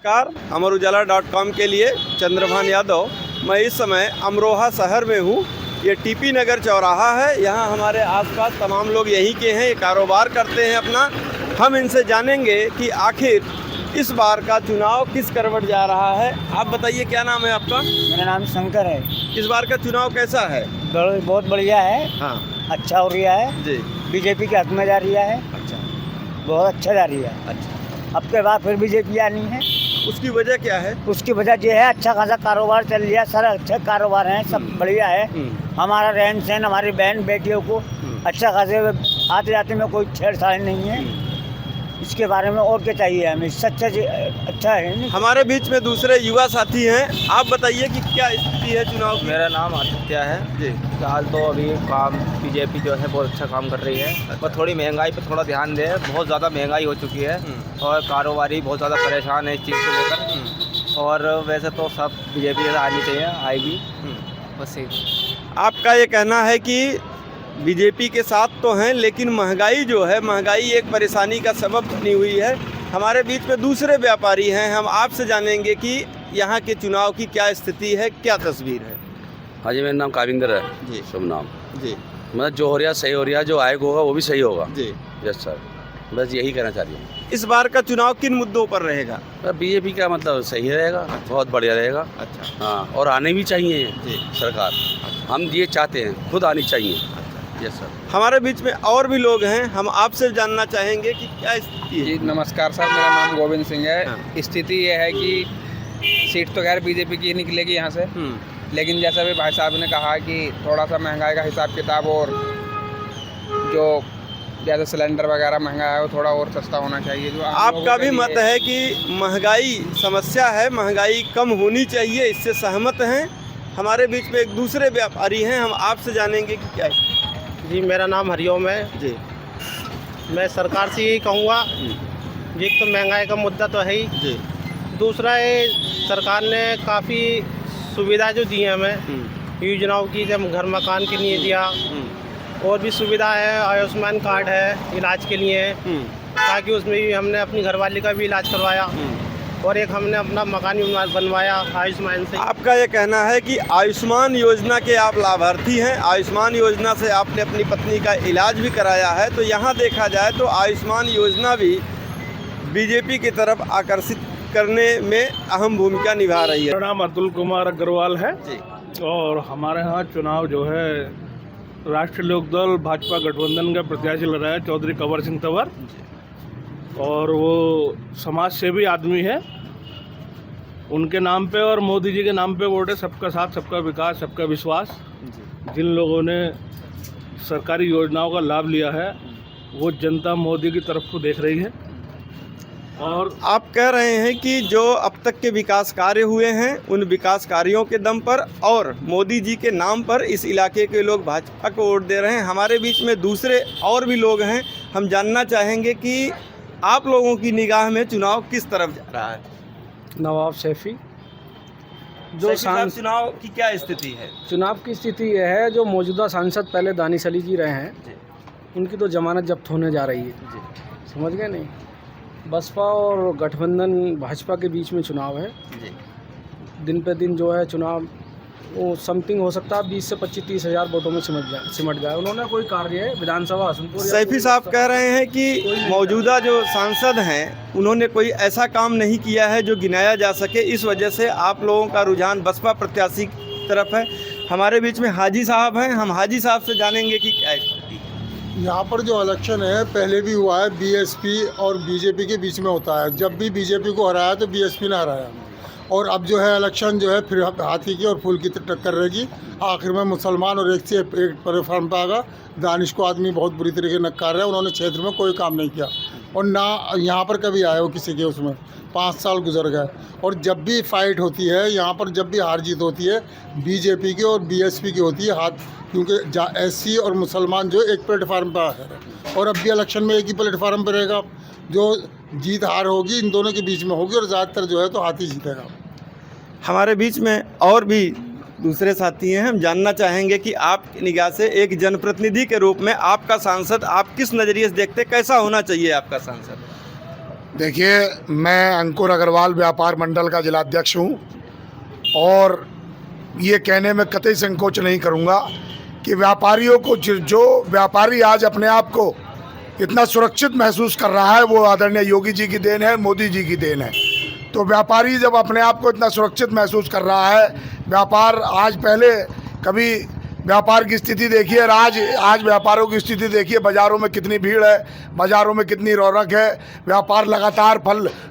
नमस्कार, अमरउजाला.com के लिए चंद्रभान यादव। मैं इस समय अमरोहा शहर में हूँ। ये टीपी नगर चौराहा है। यहाँ हमारे आसपास तमाम लोग यहीं के हैं, ये कारोबार करते हैं अपना। हम इनसे जानेंगे कि आखिर इस बार का चुनाव किस करवट जा रहा है। आप बताइए, क्या नाम है आपका? मेरा नाम शंकर है। इस बार का चुनाव कैसा है? बहुत बढ़िया है। हाँ, अच्छा हो रहा है जी। बीजेपी के हक में जा रही है। अच्छा, बहुत अच्छा जा रही है। अच्छा। अब के बाद फिर बीजेपी आनी है। उसकी वजह क्या है? उसकी वजह ये है, अच्छा खासा कारोबार चल रहा है, सारा अच्छे कारोबार हैं, सब बढ़िया है। हमारा रहन सहन, हमारी बहन बेटियों को अच्छा खासे आते जाते में कोई छेड़छाड़ नहीं है। इसके बारे में और क्या चाहिए हमें? सच्चा अच्छा है नहीं? हमारे बीच में दूसरे युवा साथी हैं। आप बताइए कि क्या स्थिति है चुनाव की? मेरा नाम आदित्य है जी। फिलहाल तो अभी काम बीजेपी जो है बहुत अच्छा काम कर रही है। पर थोड़ी महंगाई पे थोड़ा ध्यान दें, बहुत ज़्यादा महंगाई हो चुकी है और कारोबारी बहुत ज़्यादा परेशान है इस चीज़ को लेकर। और वैसे तो सब बीजेपी आनी चाहिए, आएगी बस यही। आपका ये कहना है कि बीजेपी के साथ तो हैं, लेकिन महंगाई जो है, महंगाई एक परेशानी का सबब बनी हुई है। हमारे बीच में दूसरे व्यापारी हैं। हम आपसे जानेंगे कि यहाँ के चुनाव की क्या स्थिति है, क्या तस्वीर है। हाँ जी, मेरा नाम काविंदर है जी। शुभ नाम जी। मतलब जो हो रहा सही हो रहा, जो आएगा होगा वो भी सही होगा। जी। यस सर, बस यही कहना चाह रही हूँ। इस बार का चुनाव किन मुद्दों पर रहेगा? बीजेपी का मतलब सही रहेगा, बहुत बढ़िया रहेगा। अच्छा। हाँ, और आने भी चाहिए जी। सरकार, हम ये चाहते हैं, खुद आनी चाहिए। Yes sir. हमारे बीच में और भी लोग हैं। हम आपसे जानना चाहेंगे कि क्या स्थिति है। जी नमस्कार सर, मेरा नाम गोविंद सिंह है। हाँ। स्थिति ये है कि सीट तो खैर बीजेपी की निकलेगी यहाँ से, लेकिन जैसा भी भाई साहब ने कहा कि थोड़ा सा महंगाई का हिसाब किताब और जो जैसे सिलेंडर वगैरह महंगा है वो थोड़ा और सस्ता होना चाहिए। जो आपका भी मत है कि महंगाई समस्या है, महंगाई कम होनी चाहिए, इससे सहमत हैं। हमारे बीच में एक दूसरे व्यापारी हैं। हम आपसे जानेंगे कि क्या है। जी, मेरा नाम हरिओम है जी। मैं सरकार से यही कहूँगा, एक तो महंगाई का मुद्दा तो है ही जी। दूसरा है, सरकार ने काफ़ी सुविधा जो दी है हमें योजनाओं की, जब घर मकान के लिए दिया, और भी सुविधा है, आयुष्मान कार्ड है इलाज के लिए, ताकि उसमें भी हमने अपनी घरवाली का भी इलाज करवाया, और एक हमने अपना मकान भी बनवाया आयुष्मान से। आपका ये कहना है कि आयुष्मान योजना के आप लाभार्थी हैं, आयुष्मान योजना से आपने अपनी पत्नी का इलाज भी कराया है। तो यहाँ देखा जाए तो आयुष्मान योजना भी बीजेपी की तरफ आकर्षित करने में अहम भूमिका निभा रही है। मेरा नाम अतुल कुमार अग्रवाल है जी। और हमारे यहाँ चुनाव जो है राष्ट्रीय लोकदल भाजपा गठबंधन का प्रत्याशी लड़ रहा है, चौधरी कंवर सिंह तंवर, और वो समाज सेवी आदमी है। उनके नाम पे और मोदी जी के नाम पे वोट है, सबका साथ, सबका विकास, सबका विश्वास। जिन लोगों ने सरकारी योजनाओं का लाभ लिया है वो जनता मोदी की तरफ को देख रही है। और आप कह रहे हैं कि जो अब तक के विकास कार्य हुए हैं, उन विकास कार्यों के दम पर और मोदी जी के नाम पर इस इलाके के लोग भाजपा को वोट दे रहे हैं। हमारे बीच में दूसरे और भी लोग हैं। हम जानना चाहेंगे कि आप लोगों की निगाह में चुनाव किस तरफ जा रहा है। नवाब सैफी जो चुनाव की क्या स्थिति है? चुनाव की स्थिति यह है, जो मौजूदा सांसद पहले दानिश अली जी रहे हैं, उनकी तो जमानत जब्त होने जा रही है। समझ गए नहीं? बसपा और गठबंधन भाजपा के बीच में चुनाव है। दिन पे दिन जो है चुनाव वो समथिंग हो सकता है 20 से 25-30 हज़ार वोटों में सिमट जाए। उन्होंने कोई कार्य विधानसभा हसनपुर, सैफी साहब कह रहे हैं कि मौजूदा जो सांसद हैं उन्होंने कोई ऐसा काम नहीं किया है जो गिनाया जा सके, इस वजह से आप लोगों का रुझान बसपा प्रत्याशी की तरफ है। हमारे बीच में हाजी साहब हैं। हम हाजी साहब से जानेंगे कि क्या स्थिति है। यहाँ पर जो इलेक्शन है पहले भी हुआ है, बीएसपी और बीजेपी के बीच में होता है। जब भी बीजेपी को हराया तो बीएसपी ने हराया, और अब जो है इलेक्शन जो है फिर हाथी की और फूल की टक्कर रहेगी। आखिर में मुसलमान और एक से एक प्लेटफार्म पर आएगा। दानिश को आदमी बहुत बुरी तरीके नकार रहे हैं, उन्होंने क्षेत्र में कोई काम नहीं किया और ना यहाँ पर कभी आए हो किसी के, उसमें 5 साल गुजर गए। और जब भी फाइट होती है यहाँ पर, जब भी हार जीत होती है बीजेपी की और बीएसपी की होती है हाथ, क्योंकि एससी और मुसलमान जो एक प्लेटफार्म पर है, और अब भी इलेक्शन में एक ही प्लेटफार्म पर रहेगा। जो जीत हार होगी इन दोनों के बीच में होगी, और ज़्यादातर जो है तो हाथी जीतेगा। हमारे बीच में और भी दूसरे साथी हैं। हम जानना चाहेंगे कि आपकी निगाह से एक जनप्रतिनिधि के रूप में आपका सांसद आप किस नज़रिए से देखते, कैसा होना चाहिए आपका सांसद? देखिए, मैं अंकुर अग्रवाल व्यापार मंडल का जिलाध्यक्ष हूँ और ये कहने में कतई संकोच नहीं करूँगा कि व्यापारियों को जो व्यापारी आज अपने आप को इतना सुरक्षित महसूस कर रहा है वो आदरणीय योगी जी की देन है, मोदी जी की देन है। तो व्यापारी जब अपने आप को इतना सुरक्षित महसूस कर रहा है, व्यापार आज पहले कभी व्यापार की स्थिति देखिए और आज व्यापारों की स्थिति देखिए, बाज़ारों में कितनी भीड़ है, बाज़ारों में कितनी रौनक है, व्यापार लगातार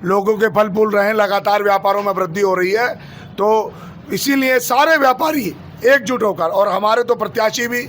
लोगों के फल फूल रहे हैं, लगातार व्यापारों में वृद्धि हो रही है। तो इसीलिए सारे व्यापारी एकजुट होकर, और हमारे तो प्रत्याशी भी,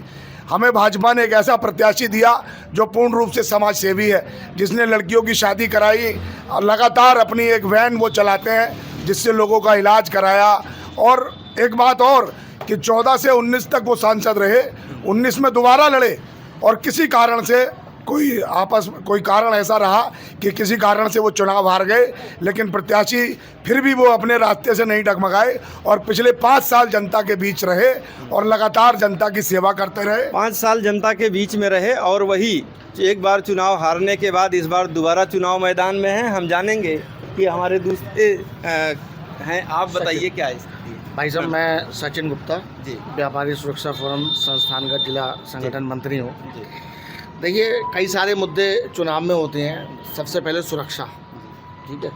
हमें भाजपा ने एक ऐसा प्रत्याशी दिया जो पूर्ण रूप से समाज सेवी है, जिसने लड़कियों की शादी कराई और लगातार अपनी एक वैन वो चलाते हैं जिससे लोगों का इलाज कराया। और एक बात और कि 14 से 19 तक वो सांसद रहे, 19 में दोबारा लड़े और किसी कारण से कोई कारण ऐसा रहा कि किसी कारण से वो चुनाव हार गए, लेकिन प्रत्याशी फिर भी वो अपने रास्ते से नहीं डगमगाए और पिछले 5 साल जनता के बीच रहे और लगातार जनता की सेवा करते रहे। 5 साल जनता के बीच में रहे और वही एक बार चुनाव हारने के बाद इस बार दोबारा चुनाव मैदान में हैं। हम जानेंगे कि हमारे दूसरे हैं, आप बताइए क्या है। भाई साहब, मैं सचिन गुप्ता जी, व्यापारी सुरक्षा फोरम संस्थान का जिला संगठन मंत्री हूँ। देखिए, कई सारे मुद्दे चुनाव में होते हैं। सबसे पहले सुरक्षा, ठीक है,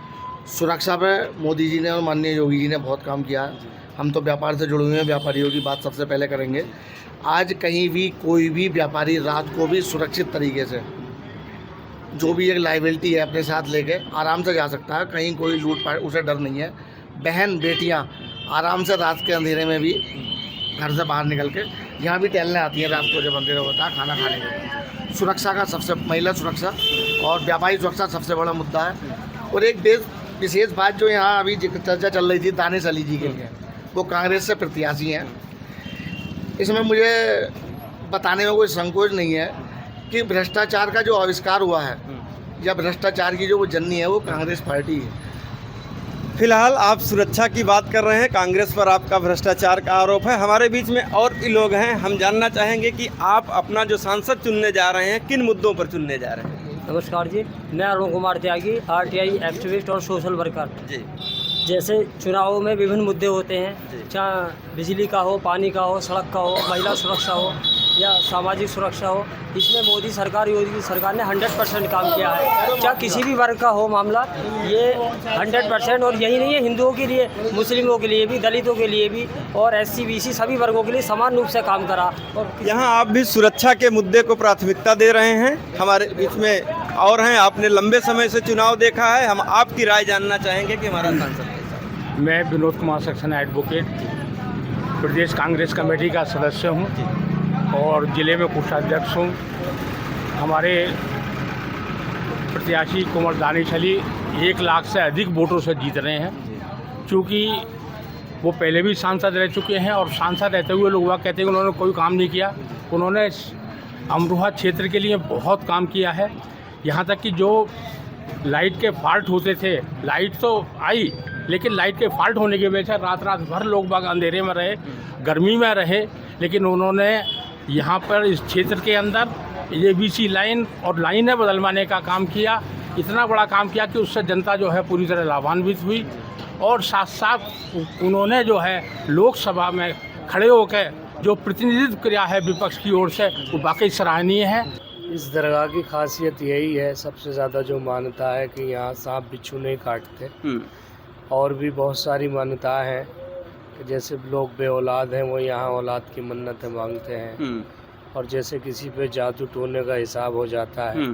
सुरक्षा पे मोदी जी ने और माननीय योगी जी ने बहुत काम किया। हम तो व्यापार से जुड़े हुए हैं, व्यापारियों की बात सबसे पहले करेंगे। आज कहीं भी कोई भी व्यापारी रात को भी सुरक्षित तरीके से जो भी एक लाइबिलिटी है अपने साथ लेके आराम से जा सकता है। कहीं कोई लूटपाट, उसे डर नहीं है। बहन बेटियाँ आराम से रात के अंधेरे में भी घर से बाहर निकल के यहाँ भी टहलने आती हैं रात को जब अंधेरा होता है, खाना खाने के। सुरक्षा का महिला सुरक्षा और व्यापारी सुरक्षा सबसे बड़ा मुद्दा है। और एक विशेष बात जो यहाँ अभी चर्चा चल रही थी दानिश अली जी के लिए, वो कांग्रेस से प्रत्याशी हैं। इसमें मुझे बताने में कोई संकोच नहीं है कि भ्रष्टाचार का जो आविष्कार हुआ है या भ्रष्टाचार की जो वो जननी है वो कांग्रेस पार्टी है। फिलहाल आप सुरक्षा की बात कर रहे हैं, कांग्रेस पर आपका भ्रष्टाचार का आरोप है। हमारे बीच में और भी लोग हैं, हम जानना चाहेंगे कि आप अपना जो सांसद चुनने जा रहे हैं किन मुद्दों पर चुनने जा रहे हैं। नमस्कार जी, मैं अरुण कुमार त्यागी, आरटीआई एक्टिविस्ट और सोशल वर्कर जी। जैसे चुनावों में विभिन्न मुद्दे होते हैं, चाहे बिजली का हो, पानी का हो, सड़क का हो, महिला सुरक्षा हो या सामाजिक सुरक्षा हो, इसमें मोदी सरकार, योगी सरकार ने 100% काम किया है। चाहे किसी भी वर्ग का हो मामला, ये 100%, और यही नहीं है, हिंदुओं के लिए, मुस्लिमों के लिए भी, दलितों के लिए भी और SC BC सभी वर्गों के लिए समान रूप से काम करा। और यहाँ आप भी सुरक्षा के मुद्दे को प्राथमिकता दे रहे हैं। हमारे बीच में और हैं, आपने लंबे समय से चुनाव देखा है, हम आपकी राय जानना चाहेंगे कि हमारा सांसद। मैं विनोद कुमार सक्सेना एडवोकेट, प्रदेश कांग्रेस कमेटी का सदस्य हूँ और ज़िले में कोषाध्यक्ष हूँ। हमारे प्रत्याशी कुंवर दानिश अली 1 लाख से अधिक वोटों से जीत रहे हैं, क्योंकि वो पहले भी सांसद रह चुके हैं और सांसद रहते हुए लोग कहते हैं कि उन्होंने कोई काम नहीं किया। उन्होंने अमरोहा क्षेत्र के लिए बहुत काम किया है। यहाँ तक कि जो लाइट के फॉल्ट होते थे, लाइट तो आई लेकिन लाइट के फॉल्ट होने की वजह से रात भर लोग बाग अंधेरे में रहे, गर्मी में रहे, लेकिन उन्होंने यहाँ पर इस क्षेत्र के अंदर ABC लाइन और लाइनें बदलवाने का काम किया। इतना बड़ा काम किया कि उससे जनता जो है पूरी तरह लाभान्वित हुई और साथ साथ उन्होंने जो है लोकसभा में खड़े होकर जो प्रतिनिधित्व किया है विपक्ष की ओर से, वो वाकई सराहनीय है। इस दरगाह की खासियत यही है, सबसे ज़्यादा जो मान्यता है कि यहाँ सांप बिच्छू नहीं काटते। और भी बहुत सारी मान्यताएं हैं कि जैसे लोग बे औलाद हैं वो यहाँ औलाद की मन्नतें मांगते हैं, और जैसे किसी पे जादू टोने का हिसाब हो जाता है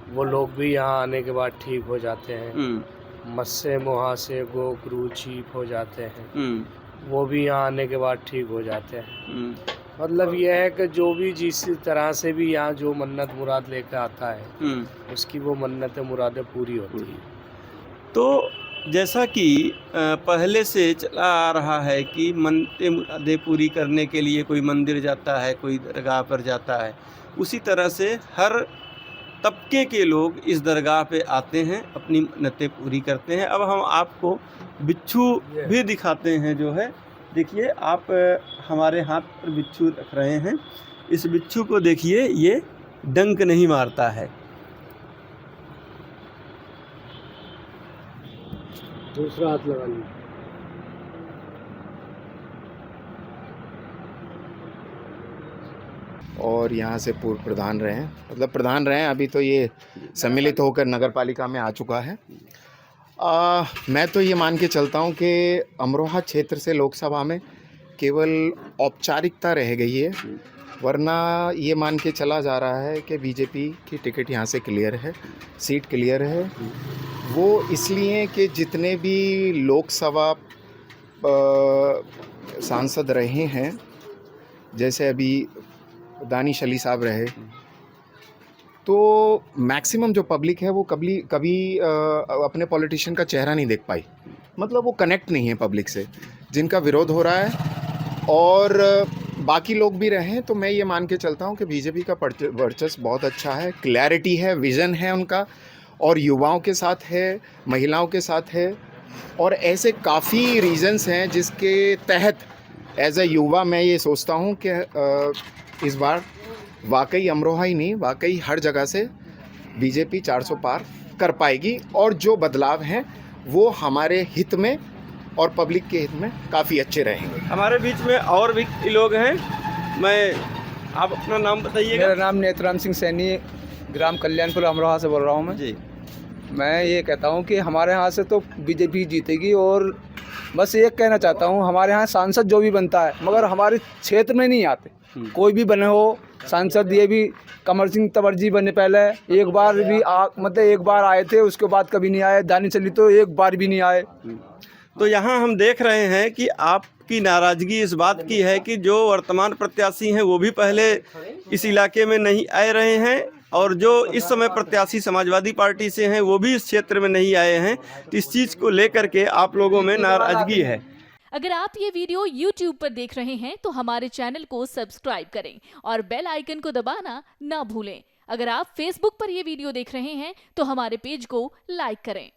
वो लोग भी यहाँ आने के बाद ठीक हो जाते हैं। मस्से मुहासे गो गुरु चीप हो जाते हैं, वो भी यहाँ आने के बाद ठीक हो जाते हैं। मतलब यह है कि जो भी जिस तरह से भी यहाँ जो मन्नत मुराद लेकर आता है उसकी वो मन्नत मुरादें पूरी होती हैं। तो जैसा कि पहले से चला आ रहा है कि मन्नतें मुरादें पूरी करने के लिए कोई मंदिर जाता है, कोई दरगाह पर जाता है, उसी तरह से हर तबके के लोग इस दरगाह पे आते हैं, अपनी मन्नतें पूरी करते हैं। अब हम आपको बिच्छू भी दिखाते हैं। जो है देखिए, आप हमारे हाथ पर बिच्छू रख रहे हैं। इस बिच्छू को देखिए, ये डंक नहीं मारता है। दूसरा हाथ लगा लीजिए। और यहाँ से पूर्व प्रधान रहे हैं, मतलब प्रधान रहे हैं, अभी तो ये सम्मिलित होकर नगर पालिका में आ चुका है। मैं तो ये मान के चलता हूँ कि अमरोहा क्षेत्र से लोकसभा में केवल औपचारिकता रह गई है, वरना ये मान के चला जा रहा है कि बीजेपी की टिकट यहाँ से क्लियर है, सीट क्लियर है। वो इसलिए कि जितने भी लोकसभा सांसद रहे हैं, जैसे अभी दानिश अली साहब रहे, तो मैक्सिमम जो पब्लिक है वो कभी अपने पॉलिटिशियन का चेहरा नहीं देख पाई, मतलब वो कनेक्ट नहीं है पब्लिक से, जिनका विरोध हो रहा है। और बाकी लोग भी रहे हैं, तो मैं ये मान के चलता हूँ कि बीजेपी का वर्चस्व बहुत अच्छा है, क्लैरिटी है, विज़न है उनका, और युवाओं के साथ है, महिलाओं के साथ है, और ऐसे काफ़ी रीजंस हैं जिसके तहत एज अ युवा मैं ये सोचता हूँ कि इस बार वाकई अमरोहा ही नहीं, वाकई हर जगह से बीजेपी 400 पार कर पाएगी, और जो बदलाव हैं वो हमारे हित में और पब्लिक के हित में काफ़ी अच्छे रहेंगे। हमारे बीच में और भी लोग हैं। आप अपना नाम बताइएगा। मेरा नाम नेत्राम सिंह सैनी, ग्राम कल्याणपुर अमरोहा से बोल रहा हूँ मैं जी। मैं ये कहता हूँ कि हमारे यहाँ से तो बीजेपी जीतेगी, और बस ये कहना चाहता हूँ, हमारे यहाँ सांसद जो भी बनता है मगर हमारे क्षेत्र में नहीं आते। कोई भी बने हो सांसद, ये भी कमर सिंह तंवर बने पहले, एक बार भी मतलब एक बार आए थे, उसके बाद कभी नहीं आए। दानिश अली तो एक बार भी नहीं आए। तो यहाँ हम देख रहे हैं कि आपकी नाराज़गी इस बात की है कि जो वर्तमान प्रत्याशी हैं वो भी पहले इस इलाके में नहीं आए रहे हैं, और जो इस समय प्रत्याशी समाजवादी पार्टी से हैं वो भी इस क्षेत्र में नहीं आए हैं। तो इस चीज़ को लेकर के आप लोगों में नाराज़गी है। अगर आप ये वीडियो YouTube पर देख रहे हैं तो हमारे चैनल को सब्सक्राइब करें और बेल आइकन को दबाना ना भूलें। अगर आप Facebook पर ये वीडियो देख रहे हैं तो हमारे पेज को लाइक करें।